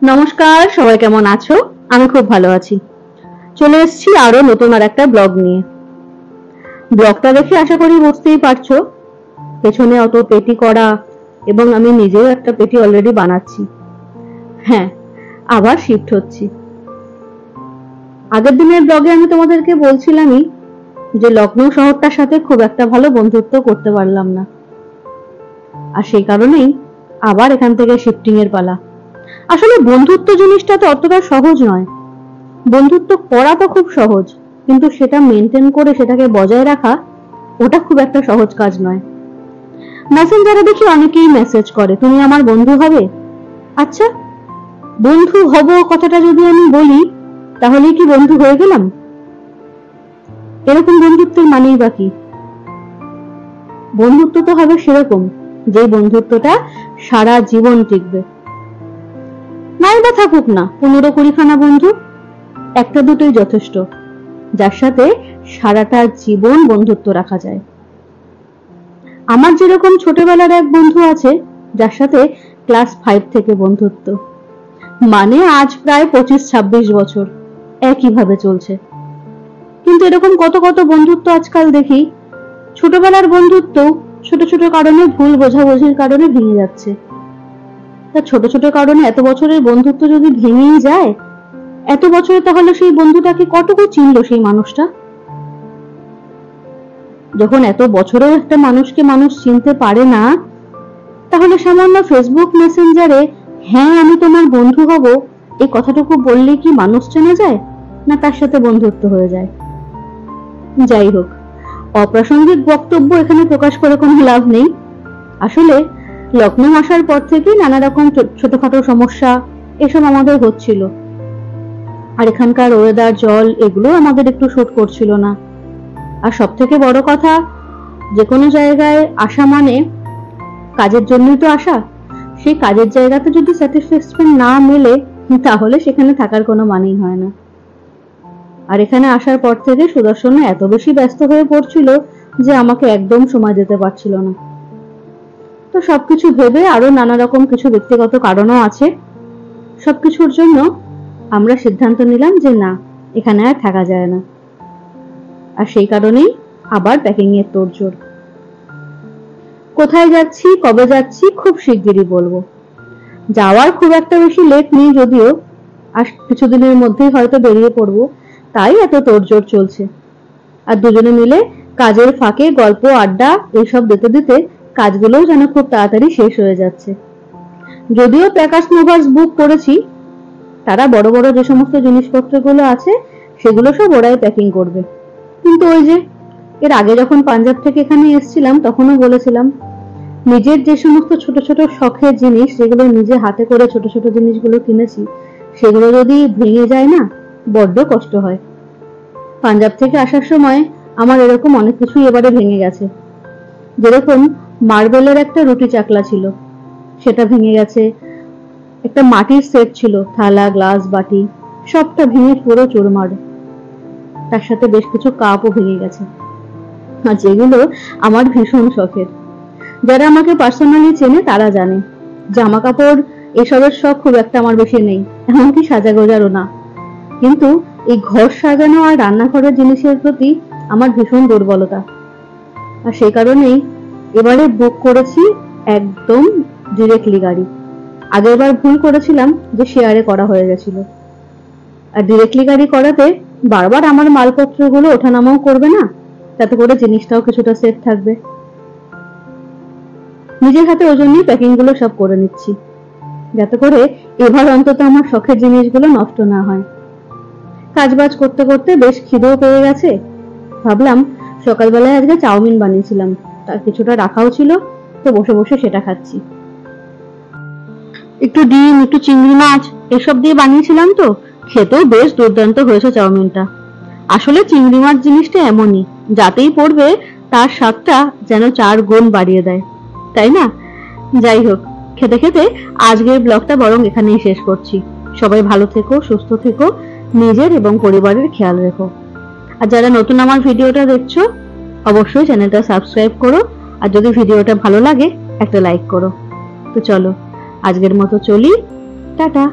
নমস্কার, সবাই কেমন আছো? আমি খুব ভালো আছি। চলে এসেছি আরো নতুন আর একটা ব্লগ নিয়ে। ব্লগটা দেখে আশা করি বুঝতেই পারছো পেছনে অত পেটি করা, এবং আমি নিজেও একটা পেটি অলরেডি বানাচ্ছি। হ্যাঁ, আবার শিফট হচ্ছি। আগের দিনের ব্লগে আমি তোমাদেরকে বলছিলামই যে লখনৌ শহরটার সাথে খুব একটা ভালো বন্ধুত্ব করতে পারলাম না, আর সেই কারণেই আবার এখান থেকে শিফটিং এর পালা। আসলে বন্ধুত্ব জিনিসটা তো অতটা সহজ নয়। বন্ধুত্ব করা তো খুব সহজ, কিন্তু সেটা মেনটেন করে সেটাকে বজায় রাখা ওটা খুব একটা সহজ কাজ নয়। মেসেঞ্জারে দেখি অনেকেই মেসেজ করে, তুমি আমার বন্ধু হবে। আচ্ছা, বন্ধু হব কথাটা যদি আমি বলি, তাহলে কি বন্ধু হয়ে গেলাম? এরকম বন্ধুত্বের মানেই বা কি? বন্ধুত্ব তো হবে সেরকম যে বন্ধুত্বটা সারা জীবন টিকবে। নাই বা থাকুক না 15-20খানা বন্ধু, একটা দুটোই যথেষ্ট, যার সাথে সারাটা জীবন বন্ধুত্ব রাখা যায়। আমার যেরকম ছোটবেলার এক বন্ধু আছে, যার সাথে ক্লাস 5 থেকে বন্ধুত্ব, মানে আজ প্রায় 25-26 বছর একইভাবে চলছে। কিন্তু এরকম কত কত বন্ধুত্ব আজকাল দেখি, ছোটবেলার বন্ধুত্ব ছোট ছোট কারণে, ভুল বোঝাবুঝির কারণে ভেঙে যাচ্ছে। তা ছোট ছোট কারণে এত বছরের বন্ধুত্ব যদি ভেঙেই যায়, এত বছরে তাহলে সেই বন্ধুটাকে কতটুকু চিনলো সেই মানুষটা? যখন এত বছরেও একটা মানুষকে মানুষ চিনতে পারে না, তাহলে সামান্য ফেসবুক মেসেঞ্জারে হ্যাঁ আমি তোমার বন্ধু হব এই কথাটুকু বললে কি মানুষ চেনা যায়, না তার সাথে বন্ধুত্ব হয়ে যায়? যাই হোক, অপ্রাসঙ্গিক বক্তব্য এখানে প্রকাশ করে কোনো লাভ নেই। আসলে লখনৌ আসার পর থেকে নানা রকম ছোটখাটো সমস্যা এসব আমাদের হচ্ছিল, আর এখানকার ওয়েদার, জল, এগুলো আমাদের একটু শুট করছিল না। আর সব থেকে বড় কথা, যে কোনো জায়গায় আসা মানে কাজের জন্যই তো আসা। সেই কাজের জায়গাতে যদি স্যাটিসফ্যাকশন না মেলে, তাহলে সেখানে থাকার কোনো মানেই হয় না। আর এখানে আসার পর থেকে সুদর্শন এত বেশি ব্যস্ত হয়ে পড়ছিল যে আমাকে একদম সময় দিতে পারছিল না। তো সবকিছু ভেবে, আরো নানা রকম কিছু ব্যক্তিগত কারণও আছে, সবকিছুর জন্য আমরা সিদ্ধান্ত নিলাম যে না, এখানে আর থাকা যায় না। আর সেই কারণেই আবার প্যাকিং এর তোড়জোড়। কোথায় যাচ্ছি, কবে যাচ্ছি, খুব শিগগিরই বলবো। যাওয়ার খুব একটা বেশি লেট নেই যদিও, আর কিছুদিনের মধ্যেই হয়তো বেরিয়ে পড়বো, তাই এত তোড়জোড় চলছে। আর দুজনে মিলে কাজের ফাঁকে গল্প, আড্ডা এইসব দিতে দিতে কাজগুলোও যেন খুব তাড়াতাড়ি শেষ হয়ে যাচ্ছে। যদিও প্যাকার্স মুভার্স বুক করেছি, তারা বড় বড় যে সমস্ত জিনিসপত্রগুলো আছে সেগুলো সব ওরাই প্যাকিং করবে। কিন্তু ওই যে এর আগে যখন পাঞ্জাব থেকে এখানে এসেছিলাম, তখনও বলেছিলাম নিজের যে সমস্ত ছোট ছোট শখের জিনিস, যেগুলো নিজে হাতে করে ছোট ছোট জিনিসগুলো কিনেছি, সেগুলো যদি ভেঙে যায় না, বড্ড কষ্ট হয়। পাঞ্জাব থেকে আসার সময় আমার এরকম অনেক কিছুই এবারে ভেঙে গেছে। যেরকম মার্বেলের একটা রুটি চাকলা ছিল, সেটা ভেঙে গেছে। একটা মাটির সেট ছিল, থালা, গ্লাস, বাটি, সবটা ভেঙে পুরো চুরমার। তার সাথে বেশ কিছু কাপও ভেঙে গেছে, আর যেগুলো আমার ভীষণ শখের। যারা আমাকে পার্সোনালি চেনে তারা জানে জামা কাপড় এসবের শখ খুব একটা আমার বেশি নেই, এমনকি সাজাগোজারও না। কিন্তু এই ঘর সাজানো আর রান্নাঘরের জিনিসের প্রতি আমার ভীষণ দুর্বলতা, আর সেই কারণেই এবারে বুক করেছি একদম ডিরেক্টলি গাড়ি। আগেরবার ভুল করেছিলাম যে শেয়ারে করা হয়ে গেছিল, আর ডিরেক্টলি গাড়ি করাতে বারবার আমার মালপত্রগুলো ওঠানামাও করবে না, তাতে করে জিনিসটাও কিছুটা সেফ থাকবে। নিজের হাতে ওই জন্যই প্যাকিং গুলো সব করে নিচ্ছি, যাতে করে এবার অন্তত আমার শখের জিনিসগুলো নষ্ট না হয়। কাজবাজ করতে করতে বেশ খিদেও পেয়ে গেছে। ভাবলাম সকালবেলায় আজকে চাউমিন বানিয়েছিলাম, তার কিছুটা রাখাও ছিল, তো বসে বসে সেটা খাচ্ছি। একটু ডিম, একটু চিংড়ি মাছ এসব দিয়ে বানিয়েছিলাম, তো খেতেও বেশ দুর্দান্ত হয়েছে চাউমিনটা। আসলে চিংড়ি মাছ জিনিসটা এমনই, যাতেই পড়বে তার স্বাদটা যেন 4 গুণ বাড়িয়ে দেয়, তাই না? যাই হোক, খেতে খেতে আজকের ব্লগটা বরং এখানেই শেষ করছি। সবাই ভালো থেকো, সুস্থ থেকো, নিজের এবং পরিবারের খেয়াল রেখো। আর যারা নতুন আমার ভিডিওটা দেখছো, অবশ্যই চ্যানেলটা সাবস্ক্রাইব করো, আর যদি ভিডিওটা ভালো লাগে একটা লাইক করো। তো চলো, আজকের মতো চলি, টাটা।